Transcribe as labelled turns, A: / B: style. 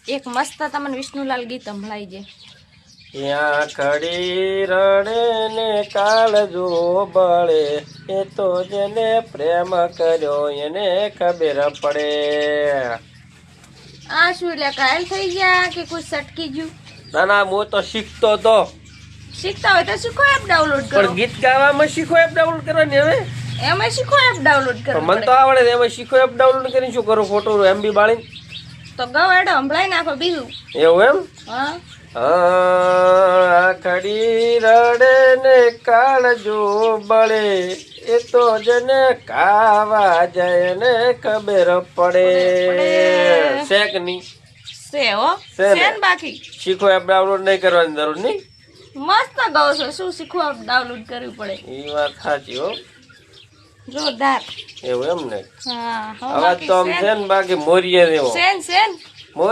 A: એક મસ્ત તમને વિષ્ણુલાલ ગીત સંભળાઈ જાય.
B: ત્યાં ખડી રડે ને કાળજો બળે, એ તો જેને પ્રેમ કર્યો એને ખબર પડે.
A: આ શું એટલે કાયલ થઈ ગયા કે કોઈ સટકી ગયું?
B: ના ના, હું તો શીખતો તો.
A: શીખતા હોય તો શીખો એપ ડાઉનલોડ કરો.
B: પણ ગીત ગાવામાં શીખો એપ ડાઉનલોડ કરવાની હવે.
A: એમાં શીખો એપ ડાઉનલોડ કરો.
B: મને તો આવડે છે, એમાં શીખો એપ ડાઉનલોડ કરીને શું કરું? ફોટો MB બાળી
A: તો ગવાડો સંભળાઈ નાખો બીજું.
B: એવું એમ?
A: હા
B: ખડી રડે ને કાળજો બળે, એ તો જને ખાવા જાય ને ખબર પડે. શેક ની
A: સે હો
B: છે ને?
A: સેન બાકી
B: શીખો એપ ડાઉનલોડ નહીં કરવાની જરૂર નહીં.
A: મસ્ત ગાઓ છો. શું શીખવા ડાઉનલોડ કરવી પડે?
B: એ વાત સાચી હો.
A: જોરદાર.
B: એવું એમ ને?
A: હા
B: અવાજ તો આમ છે ને બાકી મોરીએ એવો.
A: સેન સેન